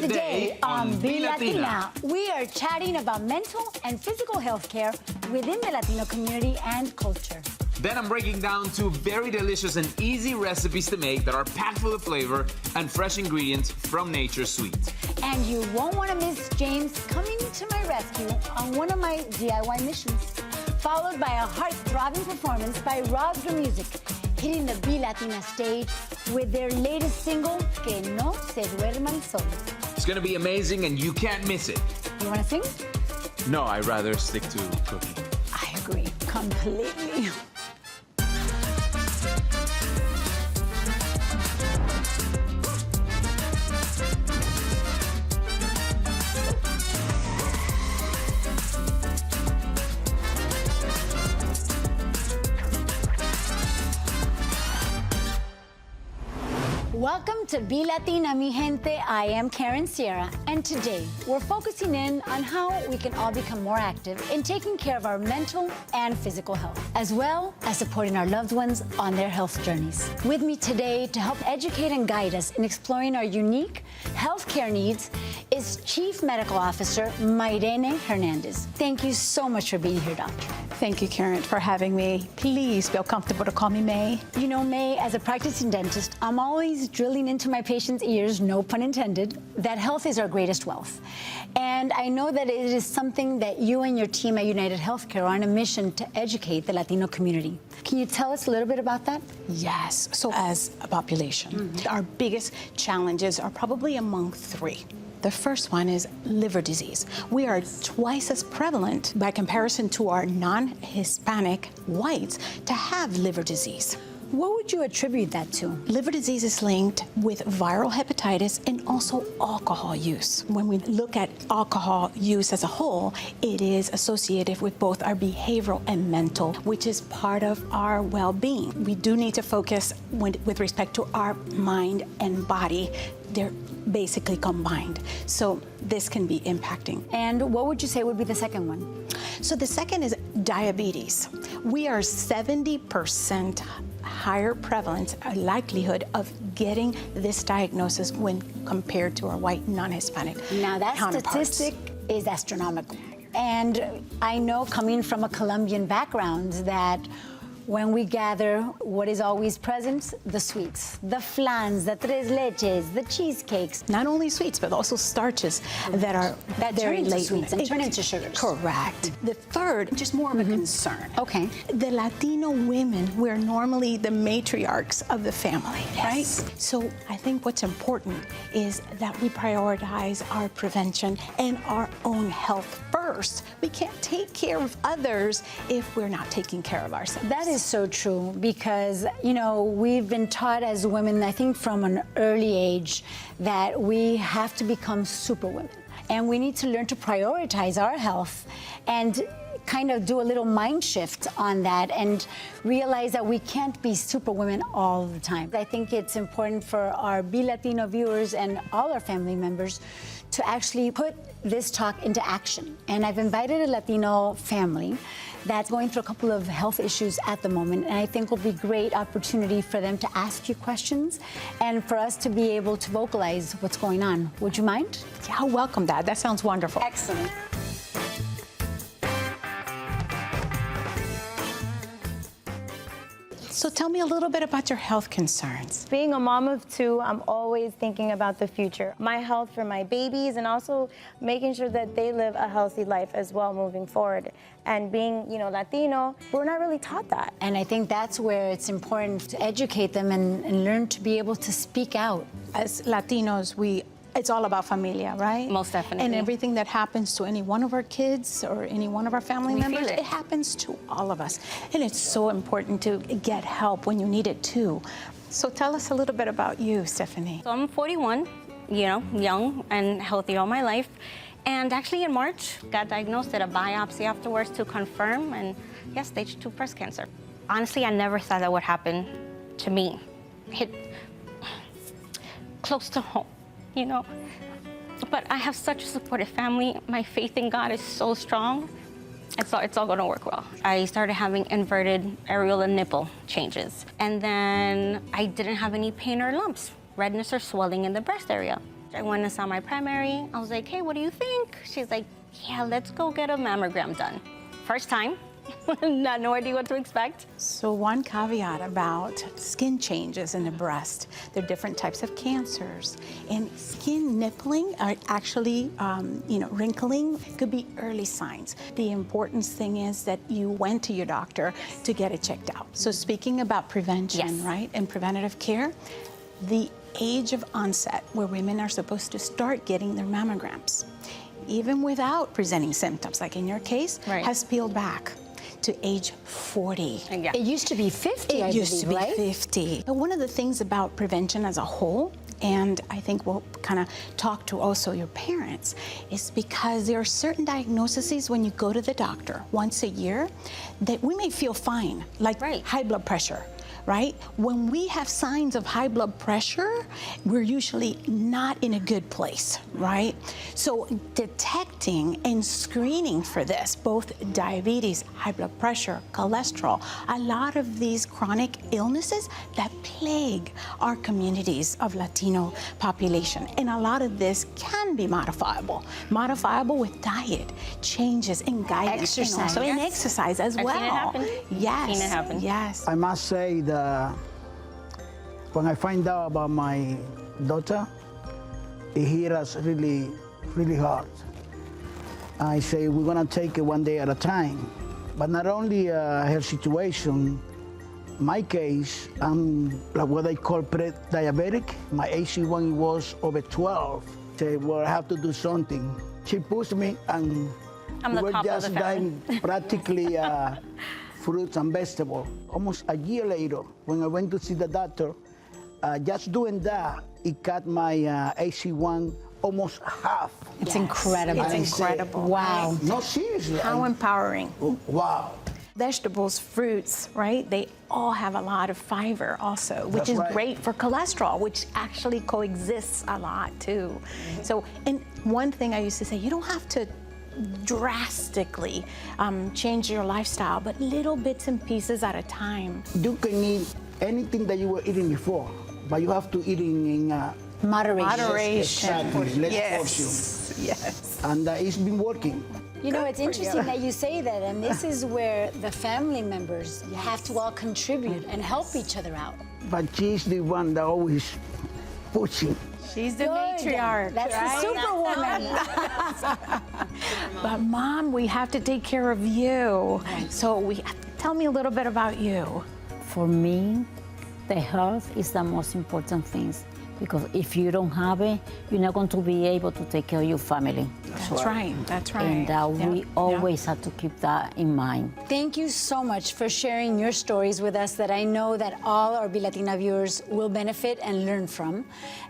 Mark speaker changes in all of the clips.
Speaker 1: Today on BELatina, we are chatting about mental and physical health care within the Latino community and culture.
Speaker 2: Then I'm breaking down 2 very delicious and easy recipes to make that are packed full of flavor and fresh ingredients from NatureSweet.
Speaker 1: And you won't want to miss James coming to my rescue on one of my DIY missions, followed by a heart-throbbing performance by Rosra Music, hitting the BELatina stage with their latest single, Que No Se Duerma el Sol.
Speaker 2: It's gonna be amazing and you can't miss it.
Speaker 1: You want to sing?
Speaker 2: No, I'd rather stick to cooking.
Speaker 1: I agree completely. Welcome to BELatina, mi gente. I am Karen Sierra, and today we're focusing in on how we can all become more active in taking care of our mental and physical health, as well as supporting our loved ones on their health journeys. With me today to help educate and guide us in exploring our unique healthcare needs is Chief Medical Officer Mairene Hernandez. Thank you so much for being here, Doctor.
Speaker 3: Thank you, Karen, for having me. Please feel comfortable to call me May.
Speaker 1: You know, May, as a practicing dentist, I'm always drilling into my patients' ears, no pun intended, that health is our greatest wealth. And I know that it is something that you and your team at United Healthcare are on a mission to educate the Latino community. Can you tell us a little bit about that?
Speaker 3: Yes. So as a population, our biggest challenges are probably among 3. The first one is liver disease. We are twice as prevalent by comparison to our non-Hispanic whites to have liver disease.
Speaker 1: What would you attribute that to?
Speaker 3: Liver disease is linked with viral hepatitis and also alcohol use. When we look at alcohol use as a whole, it is associated with both our behavioral and mental, which is part of our well-being. We do need to focus with respect to our mind and body. They're basically combined. So this can be impacting.
Speaker 1: And what would you say would be the second one?
Speaker 3: So the second is diabetes. We are 70% higher prevalence, a likelihood of getting this diagnosis when compared to our white non-Hispanic
Speaker 1: Now that
Speaker 3: counterparts.
Speaker 1: statistic is astronomical. And I know, coming from a Colombian background, that when we gather, what is always present? The sweets, the flans, the tres leches, the cheesecakes.
Speaker 3: Not only sweets, but also starches that are
Speaker 1: That
Speaker 3: very
Speaker 1: turn into
Speaker 3: latent.
Speaker 1: sweets and turn into sugars.
Speaker 3: Correct. The third, just more of a concern.
Speaker 1: Okay.
Speaker 3: The Latino women, we're normally the matriarchs of the family, right? So I think what's important is that we prioritize our prevention and our own health first. We can't take care of others if we're not taking care of ourselves.
Speaker 1: That is so true, because, you know, we've been taught as women, I think from an early age, that we have to become superwomen. And we need to learn to prioritize our health and kind of do a little mind shift on that and realize that we can't be superwomen all the time. I think it's important for our BELatino viewers and all our family members to actually put this talk into action. And I've invited a Latino family that's going through a couple of health issues at the moment, and I think will be a great opportunity for them to ask you questions and for us to be able to vocalize what's going on. Would you mind?
Speaker 3: Yeah, I welcome that. That sounds wonderful.
Speaker 1: Excellent.
Speaker 3: So tell me a little bit about your health concerns.
Speaker 4: Being a mom of 2, I'm always thinking about the future. My health for my babies, and also making sure that they live a healthy life as well moving forward. And being, you know, Latino, we're not really taught that.
Speaker 1: And I think that's where it's important to educate them and learn to be able to speak out.
Speaker 3: As Latinos, it's all about familia, right?
Speaker 4: Most definitely.
Speaker 3: And everything that happens to any one of our kids or any one of our family
Speaker 4: We
Speaker 3: members,
Speaker 4: feel it.
Speaker 3: it happens to all of us. And it's so important to get help when you need it too. So tell us a little bit about you, Stephanie.
Speaker 5: So I'm 41, you know, young and healthy all my life. And actually in March, got diagnosed at a biopsy afterwards to confirm, and yes, stage 2 breast cancer. Honestly, I never thought that would happen to me. Hit close to home, you know. But I have such a supportive family. My faith in God is so strong. It's all gonna work well. I started having inverted areola nipple changes. And then I didn't have any pain or lumps, redness or swelling in the breast area. I went and saw my primary. I was like, hey, what do you think? She's like, yeah, let's go get a mammogram done. First time, no idea what to expect.
Speaker 3: So one caveat about skin changes in the breast, there are different types of cancers, and skin nippling are actually, wrinkling could be early signs. The important thing is that you went to your doctor to get it checked out. So speaking about prevention,
Speaker 5: Yes.
Speaker 3: right, and preventative care, the age of onset where women are supposed to start getting their mammograms, even without presenting symptoms, like in your case,
Speaker 5: Right.
Speaker 3: has peeled back to age 40.
Speaker 5: Yeah.
Speaker 1: It used to be 50, I
Speaker 3: It used to be
Speaker 1: believe, right?
Speaker 3: 50. But one of the things about prevention as a whole, and I think we'll kind of talk to also your parents, is because there are certain diagnoses when you go to the doctor once a year that we may feel fine, like
Speaker 5: Right.
Speaker 3: high blood pressure. Right? When we have signs of high blood pressure, we're usually not in a good place, right? So detecting and screening for this, both diabetes, high blood pressure, cholesterol, a lot of these chronic illnesses that plague our communities of Latino population. And a lot of this can be modifiable with diet, changes in guidance, and
Speaker 1: Exercise.
Speaker 3: also in
Speaker 5: Yes.
Speaker 3: exercise as
Speaker 5: I've
Speaker 3: well.
Speaker 5: seen it happen.
Speaker 3: Yes.
Speaker 5: Seen it happen.
Speaker 3: Yes.
Speaker 6: I must say that when I find out about my daughter, it hit us really, really hard. I say we're gonna take it one day at a time. But not only her situation, my case, I'm like what they call pre-diabetic. My AC1 was over 12. Say, well, I have to do something. She pushed me, and
Speaker 5: I'm
Speaker 6: we
Speaker 5: the
Speaker 6: were
Speaker 5: top of
Speaker 6: just
Speaker 5: the family.
Speaker 6: dying practically fruits and vegetables. Almost a year later, when I went to see the doctor, just doing that, it cut my AC1 almost half.
Speaker 1: It's incredible.
Speaker 3: It's
Speaker 6: I say,
Speaker 3: incredible.
Speaker 1: Wow.
Speaker 6: No, seriously.
Speaker 3: How empowering.
Speaker 6: Wow.
Speaker 3: Vegetables, fruits, right? They all have a lot of fiber also, which
Speaker 6: That's
Speaker 3: is
Speaker 6: right.
Speaker 3: great for cholesterol, which actually coexists a lot too. So, and one thing I used to say, you don't have to drastically change your lifestyle, but little bits and pieces at a time.
Speaker 6: You can eat anything that you were eating before, but you have to eat it in
Speaker 1: Moderation.
Speaker 6: exactly, less
Speaker 3: Yes.
Speaker 6: portion.
Speaker 3: Yes.
Speaker 6: And it's been working.
Speaker 1: You know, it's interesting that you say that, and this is where the family members have to all contribute and help each other out.
Speaker 6: But she's the one that always pushing.
Speaker 3: She's the
Speaker 1: Good.
Speaker 3: matriarch.
Speaker 1: That's the
Speaker 3: right?
Speaker 1: superwoman.
Speaker 3: But Mom, we have to take care of you. So tell me a little bit about you.
Speaker 7: For me, the health is the most important thing, because if you don't have it, you're not going to be able to take care of your family.
Speaker 3: That's right. That's right.
Speaker 7: And we
Speaker 3: Yep.
Speaker 7: always have to keep that in mind.
Speaker 1: Thank you so much for sharing your stories with us that I know that all our BELatina viewers will benefit and learn from.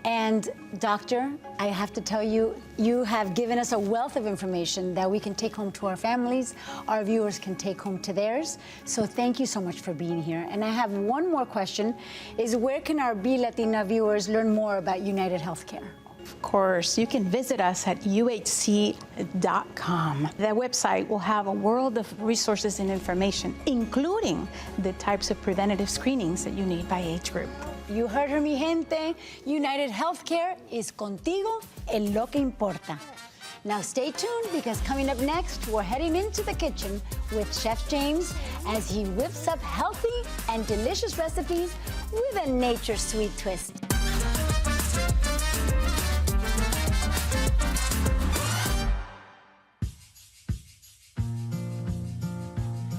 Speaker 1: And Doctor, I have to tell you, you have given us a wealth of information that we can take home to our families, our viewers can take home to theirs. So thank you so much for being here. And I have one more question, is where can our BELatina viewers learn more about United Healthcare?
Speaker 3: Of course, you can visit us at uhc.com. That website will have a world of resources and information, including the types of preventative screenings that you need by age group.
Speaker 1: You heard her, mi gente. United Healthcare is contigo en lo que importa. Now stay tuned, because coming up next, we're heading into the kitchen with Chef James as he whips up healthy and delicious recipes with a NatureSweet twist.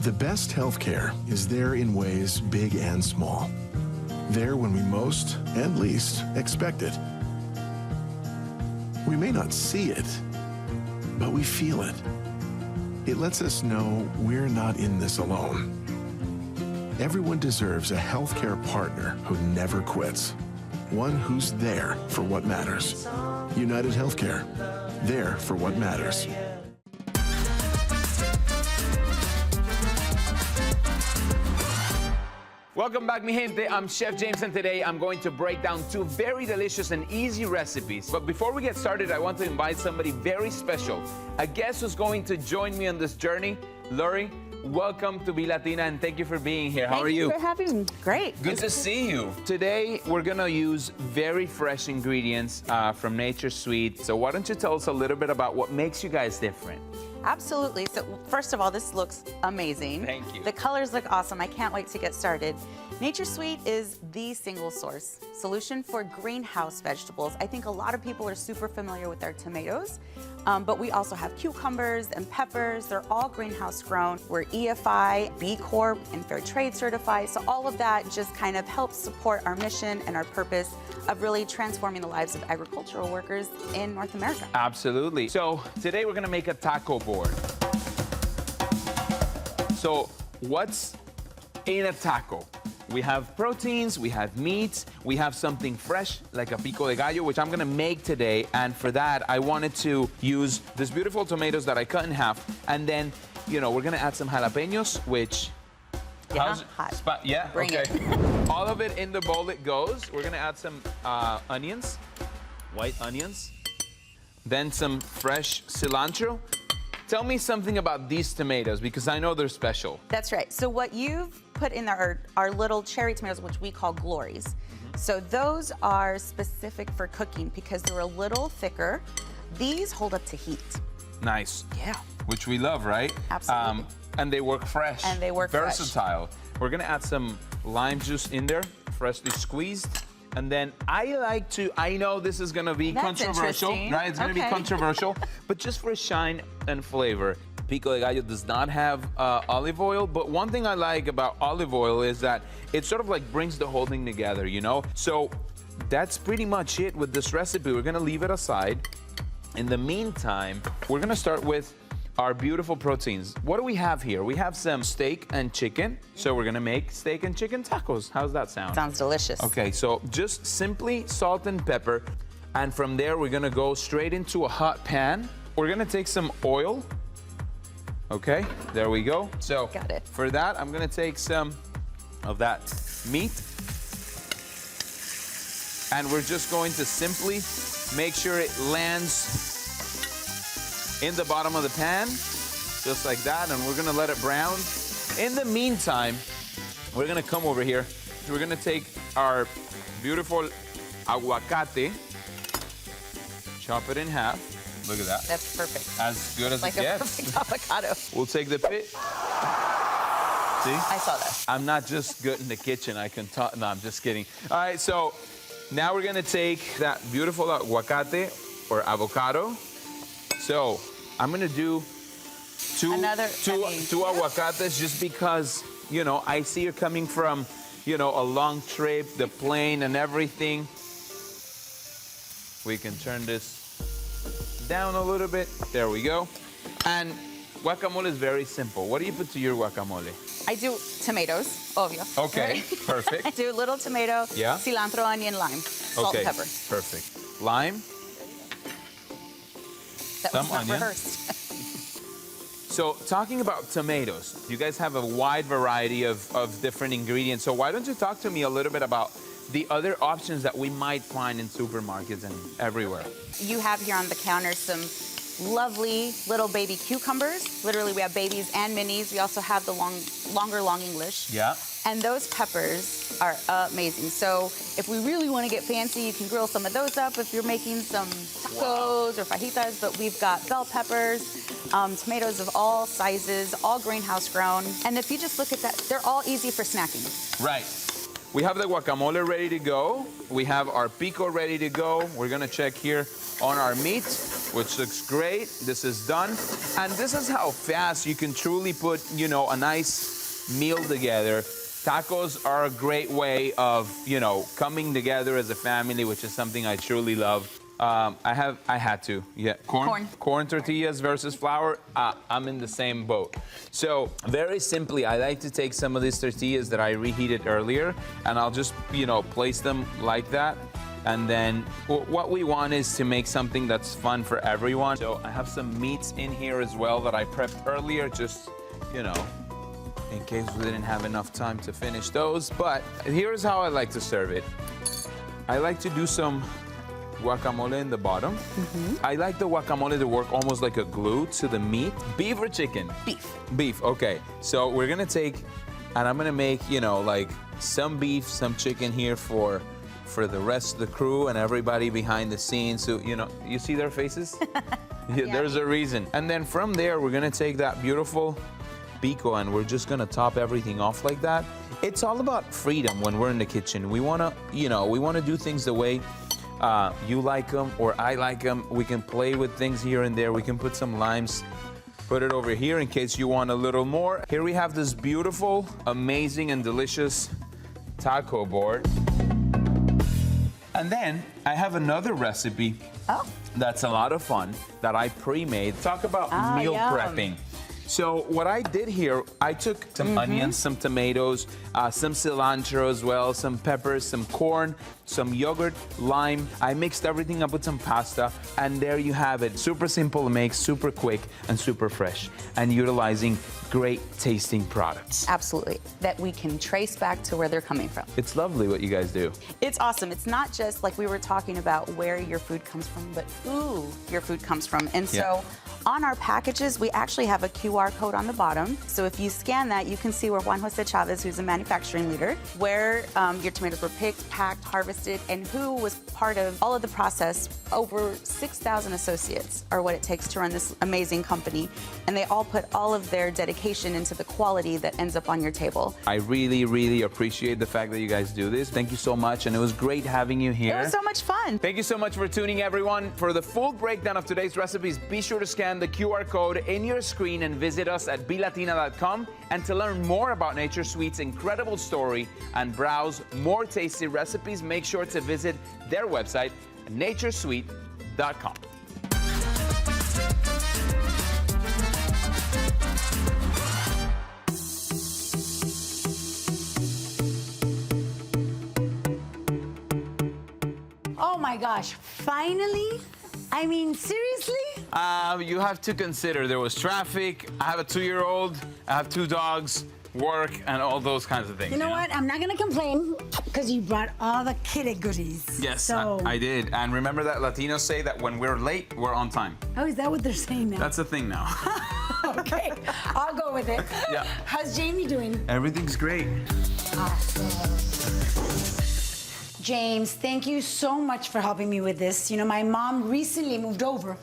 Speaker 8: The best healthcare is there in ways big and small. There when we most and least expect it. We may not see it, but we feel it. It lets us know we're not in this alone. Everyone deserves a healthcare partner who never quits. One who's there for what matters. United Healthcare. There for what matters.
Speaker 2: Welcome back, mi gente. I'm Chef James, and today I'm going to break down 2 very delicious and easy recipes. But before we get started, I want to invite somebody very special, a guest who's going to join me on this journey. Lori, welcome to BELatina, and thank you for being here. How are you?
Speaker 9: Thank you for having me. Great.
Speaker 2: Good to see you. Today, we're gonna use very fresh ingredients from NatureSweet. So why don't you tell us a little bit about what makes you guys different?
Speaker 9: Absolutely. So first of all, this looks amazing.
Speaker 2: Thank you.
Speaker 9: The colors look awesome. I can't wait to get started. NatureSweet is the single source solution for greenhouse vegetables. I think a lot of people are super familiar with our tomatoes, but we also have cucumbers and peppers. They're all greenhouse grown. We're EFI, B Corp, and Fair Trade certified. So all of that just kind of helps support our mission and our purpose of really transforming the lives of agricultural workers in North America.
Speaker 2: Absolutely. So today we're gonna make a taco board. So what's in a taco? We have proteins, we have meats, we have something fresh like a pico de gallo, which I'm gonna make today. And for that, I wanted to use these beautiful tomatoes that I cut in half. And then, we're gonna add some jalapenos, which
Speaker 9: Yeah, hot.
Speaker 2: Yeah,
Speaker 9: Bring
Speaker 2: okay.
Speaker 9: it.
Speaker 2: All of it in the bowl it goes. We're gonna add some onions, white onions, then some fresh cilantro. Tell me something about these tomatoes because I know they're special.
Speaker 9: That's right. So what you've put in there are little cherry tomatoes, which we call glories. So those are specific for cooking because they're a little thicker. These hold up to heat.
Speaker 2: Nice.
Speaker 9: Yeah.
Speaker 2: Which we love, right?
Speaker 9: Absolutely.
Speaker 2: And they work fresh.
Speaker 9: And they work fresh.
Speaker 2: Versatile. We're gonna add some lime juice in there, freshly squeezed. And then I know this is gonna be
Speaker 9: That's
Speaker 2: controversial,
Speaker 9: interesting.
Speaker 2: right? It's gonna be
Speaker 9: Okay.
Speaker 2: controversial, but just for shine and flavor. Pico de gallo does not have olive oil, but one thing I like about olive oil is that it sort of like brings the whole thing together, So that's pretty much it with this recipe. We're gonna leave it aside. In the meantime, we're gonna start with our beautiful proteins. What do we have here? We have some steak and chicken. So we're gonna make steak and chicken tacos. How's that sound?
Speaker 9: Sounds delicious.
Speaker 2: Okay, so just simply salt and pepper. And from there, we're gonna go straight into a hot pan. We're gonna take some oil. Okay, there we go. So
Speaker 9: Got it.
Speaker 2: for that, I'm gonna take some of that meat. And we're just going to simply make sure it lands in the bottom of the pan, just like that, and we're gonna let it brown. In the meantime, we're gonna come over here. We're gonna take our beautiful aguacate, chop it in half. Look at that.
Speaker 9: That's perfect.
Speaker 2: As good as
Speaker 9: Like
Speaker 2: it
Speaker 9: a
Speaker 2: gets.
Speaker 9: perfect avocado.
Speaker 2: We'll take the pit. See?
Speaker 9: I saw that.
Speaker 2: I'm not just good in the kitchen. I can talk. No, I'm just kidding. All right, so now we're gonna take that beautiful aguacate or avocado. So I'm gonna do two aguacates just because, I see you're coming from, a long trip, the plane and everything. We can turn this down a little bit. There we go. And guacamole is very simple. What do you put to your guacamole?
Speaker 9: I do tomatoes, obvio.
Speaker 2: Okay, perfect.
Speaker 9: I do a little tomato,
Speaker 2: Yeah.
Speaker 9: cilantro, onion, lime, salt,
Speaker 2: Okay,
Speaker 9: and pepper.
Speaker 2: perfect. Lime.
Speaker 9: That
Speaker 2: Some
Speaker 9: was not
Speaker 2: onion.
Speaker 9: rehearsed.
Speaker 2: So talking about tomatoes, you guys have a wide variety of different ingredients. So why don't you talk to me a little bit about the other options that we might find in supermarkets and everywhere?
Speaker 9: You have here on the counter some lovely little baby cucumbers. Literally, we have babies and minis. We also have the longer long English.
Speaker 2: Yeah.
Speaker 9: And those peppers are amazing. So if we really want to get fancy, you can grill some of those up if you're making some tacos or fajitas. But we've got bell peppers, tomatoes of all sizes, all greenhouse grown. And if you just look at that, they're all easy for snacking.
Speaker 2: Right. We have the guacamole ready to go. We have our pico ready to go. We're gonna check here on our meat, which looks great. This is done. And this is how fast you can truly put, a nice meal together. Tacos are a great way of, coming together as a family, which is something I truly love. I had to. Yeah, corn tortillas versus flour. I'm in the same boat. So very simply, I like to take some of these tortillas that I reheated earlier, and I'll just, place them like that. And then what we want is to make something that's fun for everyone. So I have some meats in here as well that I prepped earlier, just, in case we didn't have enough time to finish those. But here's how I like to serve it. I like to do some guacamole in the bottom. I like the guacamole to work almost like a glue to the meat. Beef or chicken?
Speaker 9: Beef.
Speaker 2: Beef, okay. So we're gonna take, and I'm gonna make, you know, like some beef, some chicken here for the rest of the crew and everybody behind the scenes. So, you know, you see their faces? Yeah, there's a reason. And then from there, we're gonna take that beautiful pico and we're just gonna top everything off like that. It's all about freedom when we're in the kitchen. We wanna, you know, we wanna do things the way you like them or I like them. We can play with things here and there. We can put some limes, put it over here in case you want a little more. Here we have this beautiful, amazing and delicious taco board. And then I have another recipe that's a lot of fun that I pre-made. Talk about meal prepping. So what I did here, I took some onions, some tomatoes, some cilantro as well, some peppers, some corn, some yogurt, lime. I mixed everything up with some pasta, and there you have it. Super simple to make, super quick, and super fresh, and utilizing great tasting products.
Speaker 9: Absolutely. That we can trace back to where they're coming from.
Speaker 2: It's lovely what you guys do.
Speaker 9: It's awesome. It's not just like we were talking about where your food comes from, but who your food comes from. And so on our packages, we actually have a QR code on the bottom. So if you scan that, you can see where Juan Jose Chavez, who's a manufacturing leader, where your tomatoes were picked, packed, harvested, and who was part of all of the process. Over 6,000 associates are what it takes to run this amazing company. And they all put all of their dedication into the quality that ends up on your table.
Speaker 2: I really, really appreciate the fact that you guys do this. Thank you so much, and it was great having you here.
Speaker 9: It was so much fun.
Speaker 2: Thank you so much for tuning, everyone. For the full breakdown of today's recipes, be sure to scan the QR code in your screen and visit us at BELatina.com. And to learn more about NatureSweet's incredible story and browse more tasty recipes, make sure to visit their website, NatureSweet.com.
Speaker 1: Oh my gosh, finally? I mean, seriously?
Speaker 2: You have to consider there was traffic. I have a 2-year-old. I have 2 dogs, work, and all those kinds of things.
Speaker 1: You know what? I'm not gonna complain because you brought all the kitty goodies.
Speaker 2: Yes,
Speaker 1: So,
Speaker 2: I did. And remember that Latinos say that when we're late, we're on time.
Speaker 1: oh, is that what they're saying now?
Speaker 2: That's a thing now.
Speaker 1: Okay, I'll go with it.
Speaker 2: Yeah.
Speaker 1: How's Jamie doing?
Speaker 2: Everything's great.
Speaker 1: James, thank you so much for helping me with this. You know, my mom recently moved over,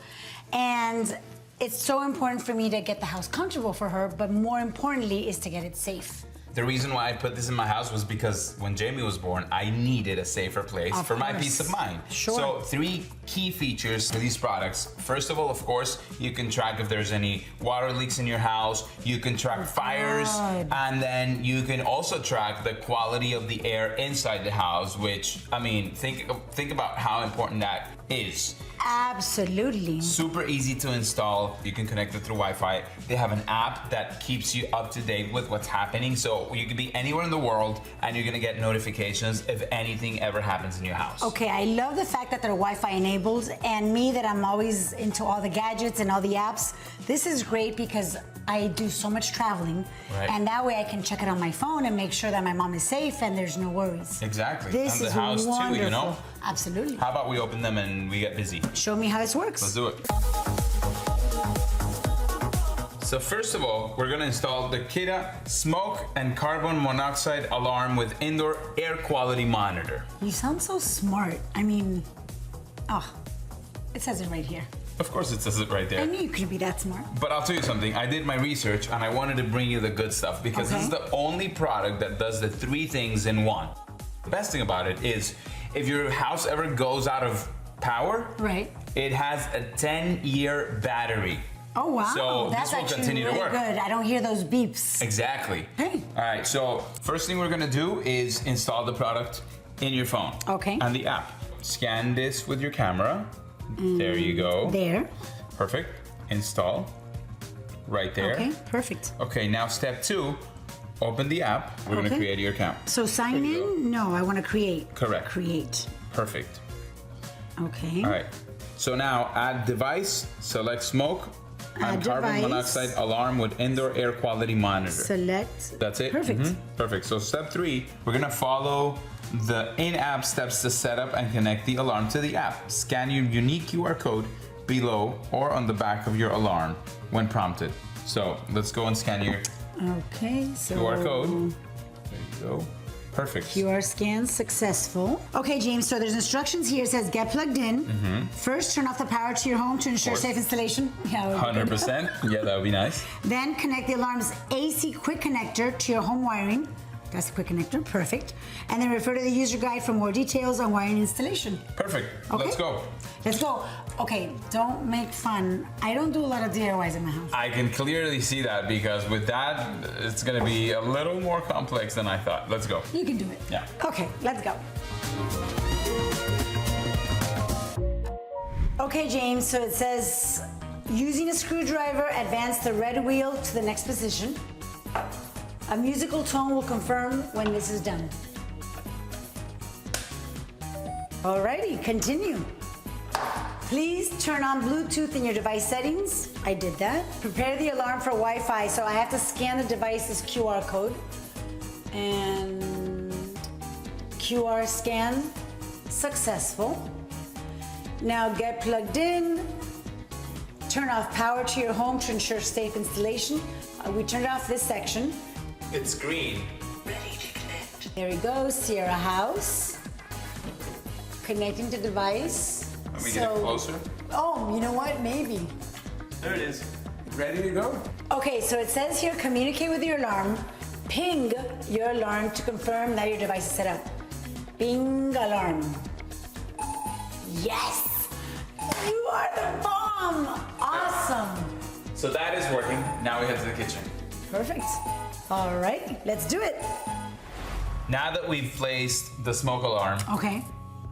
Speaker 1: and it's so important for me to get the house comfortable for her, but more importantly is to get it safe.
Speaker 2: The reason why I put this in my house was because when Jamie was born, I needed a safer place
Speaker 1: Of
Speaker 2: for my
Speaker 1: course.
Speaker 2: peace of mind.
Speaker 1: Sure.
Speaker 2: So 3 key features for these products. First of all, of course, you can track if there's any water leaks in your house. You can track fires, and then you can also track the quality of the air inside the house, which, I mean, think about how important that is.
Speaker 1: Absolutely.
Speaker 2: Super easy to install. You can connect it through Wi-Fi. They have an app that keeps you up to date with what's happening. So you can be anywhere in the world and you're gonna get notifications if anything ever happens in your house.
Speaker 1: Okay, I love the fact that they're Wi-Fi enabled, and me that I'm always into all the gadgets and all the apps. This is great because I do so much traveling, and that way I can check it on my phone and make sure that my mom is safe and there's no worries.
Speaker 2: Exactly.
Speaker 1: This
Speaker 2: and the
Speaker 1: is
Speaker 2: house
Speaker 1: wonderful.
Speaker 2: too, you know?
Speaker 1: Absolutely.
Speaker 2: How about we open them and we get busy?
Speaker 1: Show me how this works.
Speaker 2: Let's do it. So first of all, we're gonna install the Kita smoke and carbon monoxide alarm with indoor air quality monitor.
Speaker 1: You sound so smart. I mean, it says it right here.
Speaker 2: Of course it says it right
Speaker 1: I
Speaker 2: there.
Speaker 1: knew you could be that smart.
Speaker 2: But I'll tell you something, I did my research and I wanted to bring you the good stuff because this is the only product that does the 3 things in one. The best thing about it is if your house ever goes out of power, it has a 10-year battery.
Speaker 1: Oh wow,
Speaker 2: So
Speaker 1: that's
Speaker 2: this will
Speaker 1: actually
Speaker 2: continue
Speaker 1: really
Speaker 2: to work.
Speaker 1: good. I don't hear those beeps.
Speaker 2: Exactly.
Speaker 1: Hey.
Speaker 2: All right, so first thing we're gonna do is install the product in your phone.
Speaker 1: Okay.
Speaker 2: And the app. Scan this with your camera. There you go.
Speaker 1: There.
Speaker 2: Perfect. Install. Right there.
Speaker 1: Okay, perfect.
Speaker 2: Okay, now step 2, open the app. We're gonna create your account.
Speaker 1: So sign in? No, I want to create.
Speaker 2: Correct.
Speaker 1: Create.
Speaker 2: Perfect.
Speaker 1: Okay.
Speaker 2: All right. So now add device, select smoke, and carbon
Speaker 1: device.
Speaker 2: monoxide alarm with indoor air quality monitor.
Speaker 1: Select.
Speaker 2: That's it?
Speaker 1: Perfect.
Speaker 2: Perfect. So step 3, we're gonna follow the in-app steps to set up and connect the alarm to the app. Scan your unique QR code below or on the back of your alarm when prompted. So let's go and scan your
Speaker 1: Okay, so
Speaker 2: QR code. There you go. Perfect.
Speaker 1: QR scan successful. Okay, James, so there's instructions here. It says get plugged in. First, turn off the power to your home to ensure
Speaker 2: course.
Speaker 1: safe installation. Yeah, that would be good.
Speaker 2: 100%. Yeah, that would be nice.
Speaker 1: Then connect the alarm's AC quick connector to your home wiring. That's a quick connector, perfect. And then refer to the user guide for more details on wiring installation.
Speaker 2: Perfect.
Speaker 1: Okay.
Speaker 2: Let's go.
Speaker 1: Let's go. Okay, don't make fun. I don't do a lot of DIYs in my house.
Speaker 2: I can clearly see that because with that, it's going to be a little more complex than I thought. Let's go.
Speaker 1: You can do it.
Speaker 2: Yeah.
Speaker 1: Okay, let's go. Okay, James, so it says, using a screwdriver, advance the red wheel to the next position. A musical tone will confirm when this is done. Alrighty, continue. Please turn on Bluetooth in your device settings. I did that. Prepare the alarm for Wi-Fi, so I have to scan the device's QR code. And QR scan successful. Now get plugged in. Turn off power to your home to ensure safe installation. We turned off this section.
Speaker 2: It's green.
Speaker 1: Ready to connect. There we go, Sierra House. Connecting to device.
Speaker 2: Let me get it closer.
Speaker 1: Oh, you know what? Maybe.
Speaker 2: There it is. Ready to go?
Speaker 1: Okay, so it says here, communicate with your alarm. Ping your alarm to confirm that your device is set up. Ping alarm. Yes! You are the bomb! Awesome!
Speaker 2: So that is working. Now we head to the kitchen.
Speaker 1: Perfect. All right, let's do it.
Speaker 2: Now that we've placed the smoke alarm,
Speaker 1: Okay,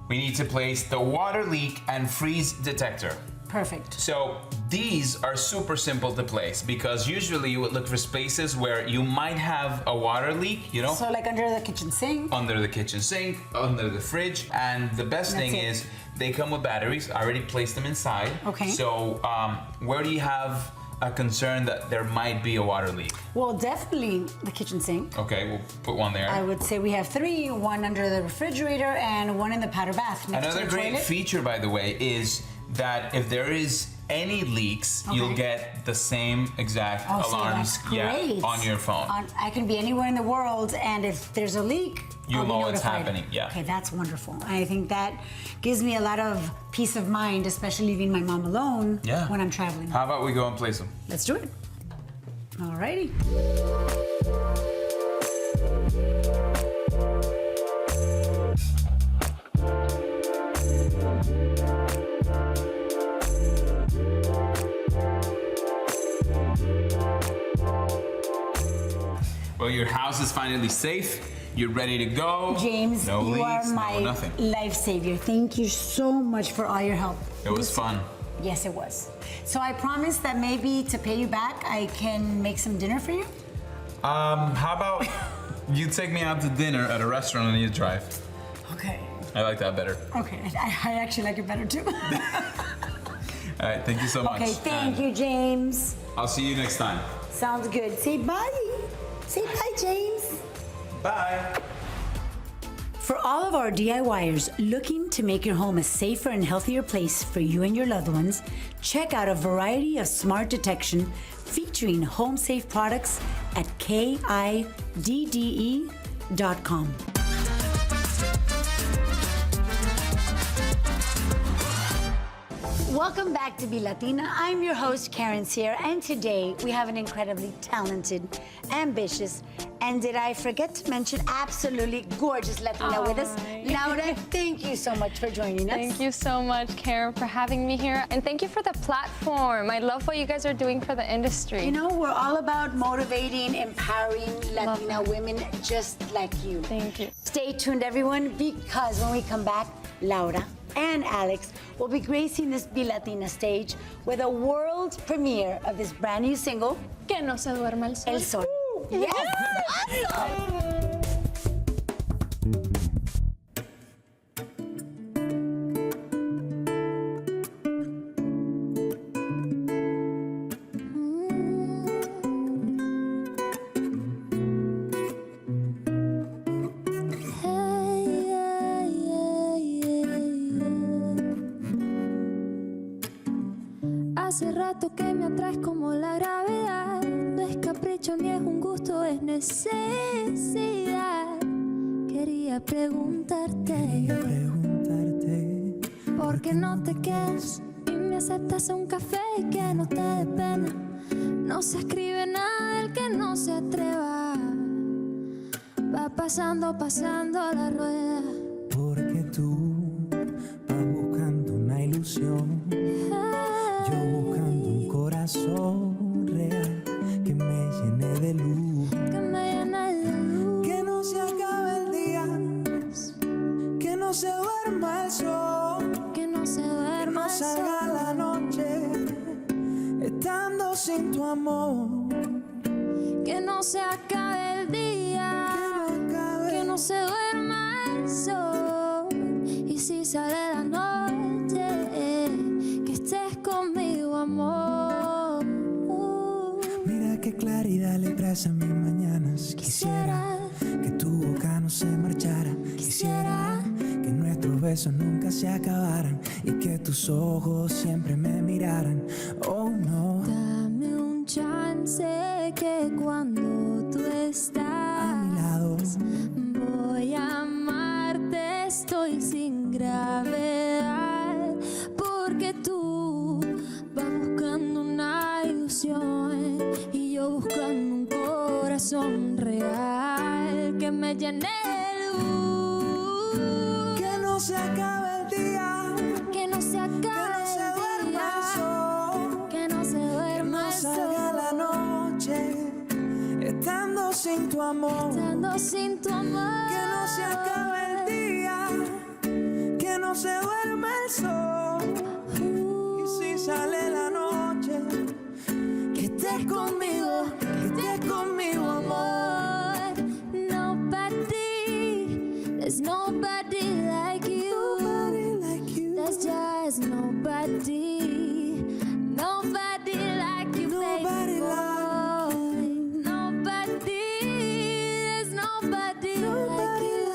Speaker 2: we need to place the water leak and freeze detector.
Speaker 1: perfect.
Speaker 2: So these are super simple to place because usually you would look for spaces where you might have a water leak, you know?
Speaker 1: So like under the kitchen sink.
Speaker 2: Under the kitchen sink, under the fridge, and the best
Speaker 1: That's
Speaker 2: thing
Speaker 1: it.
Speaker 2: is they come with batteries. I already placed them inside.
Speaker 1: Okay.
Speaker 2: So where do you have a concern that there might be a water leak?
Speaker 1: Well, definitely the kitchen sink.
Speaker 2: Okay, we'll put one there.
Speaker 1: I would say we have 3, one under the refrigerator and one in the powder bath next
Speaker 2: Another
Speaker 1: to the
Speaker 2: great
Speaker 1: toilet.
Speaker 2: feature, by the way, is that if there is any leaks, you'll get the same exact
Speaker 1: Oh, so
Speaker 2: alarms
Speaker 1: that's great.
Speaker 2: on your phone.
Speaker 1: I can be anywhere in the world, and if there's a leak,
Speaker 2: You'll
Speaker 1: I'll be
Speaker 2: know what's
Speaker 1: notified.
Speaker 2: happening, yeah.
Speaker 1: Okay, that's wonderful. I think that gives me a lot of peace of mind, especially leaving my mom alone
Speaker 2: Yeah.
Speaker 1: when I'm traveling.
Speaker 2: How about we go and place them?
Speaker 1: Let's do it. Alrighty.
Speaker 2: Well, your house is finally safe. You're ready to go.
Speaker 1: James,
Speaker 2: no
Speaker 1: you
Speaker 2: leaks,
Speaker 1: are my
Speaker 2: no nothing.
Speaker 1: life savior. Thank you so much for all your help.
Speaker 2: It was fun.
Speaker 1: Yes, it was. So I promise that maybe to pay you back, I can make some dinner for you.
Speaker 2: How about you take me out to dinner at a restaurant and you drive?
Speaker 1: Okay.
Speaker 2: I like that better.
Speaker 1: Okay, I actually like it better too.
Speaker 2: All right, thank you so much.
Speaker 1: Okay, thank you, James.
Speaker 2: I'll see you next time.
Speaker 1: Sounds good. Say bye. Say bye, James.
Speaker 2: Bye.
Speaker 1: For all of our DIYers looking to make your home a safer and healthier place for you and your loved ones, check out a variety of smart detection featuring home safe products at KIDDE.com. Welcome back to BELatina. I'm your host, Karen Sierra, and today we have an incredibly talented, ambitious, and did I forget to mention, absolutely gorgeous Latina with us. Laura, thank you so much for joining us.
Speaker 10: Thank you so much, Karen, for having me here. And thank you for the platform. I love what you guys are doing for the industry.
Speaker 1: You know, we're all about motivating, empowering Latina women just like you.
Speaker 10: Thank you.
Speaker 1: Stay tuned, everyone, because when we come back, Laura and Alex will be gracing this BELatina stage with a world premiere of this brand new single,
Speaker 10: Que no se duerma el sol.
Speaker 1: El Sol. Yes! Awesome!
Speaker 11: Hey, Hace rato que me atraes como la gravedad. No es capricho ni es un gusto, es necesidad. Quería preguntarte ¿por qué no te quedas y me aceptas un café y que no te dé pena? No se escribe nada del que no se atreva. Va pasando la rueda.
Speaker 12: Porque tú vas buscando una ilusión, yo buscando un corazón real que me llene de luz. Que no se acabe el día, que no se duerma el sol,
Speaker 11: que no se duerma el sol,
Speaker 12: salga la noche estando sin tu amor.
Speaker 11: Que no se acabe el día, que no se duerma el sol. Y si sale la noche, que estés conmigo, amor.
Speaker 12: Mira qué claridad le traes a mis mañanas. Quisiera que tu boca no se marchara. Quisiera que nuestros besos nunca se acabaran y que tus ojos siempre me miraran. Oh no.
Speaker 11: Dame un chance que cuando tú estás
Speaker 12: a mi lado
Speaker 11: voy a amarte, estoy sin gravedad. Porque tú vas buscando una ilusión y yo buscando un corazón real que me llene de luz.
Speaker 12: Que no se acabe el día,
Speaker 11: que no se acabe el día, que no se duerma el sol,
Speaker 12: salga la noche estando sin tu amor.
Speaker 11: Estando sin tu amor.
Speaker 12: Que no se acabe el día, que no se duerma el sol. Y si sale la noche, que estés conmigo,
Speaker 11: amor. Nobody, there's nobody like you. There's just nobody, nobody like you, baby boy. Nobody, there's nobody like you.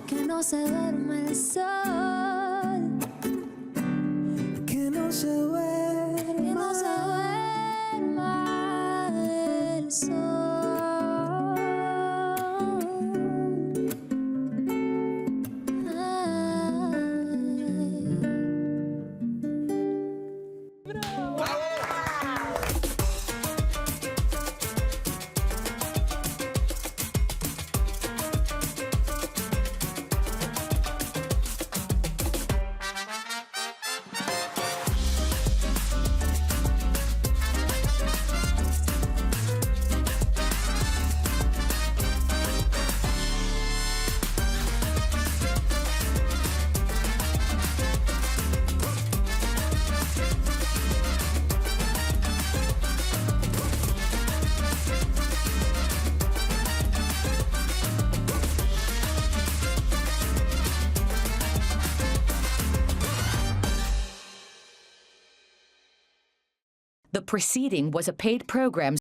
Speaker 11: Que no se duerma el sol,
Speaker 12: que no se duerma,
Speaker 11: que no se duerma el sol.
Speaker 13: The preceding was a paid program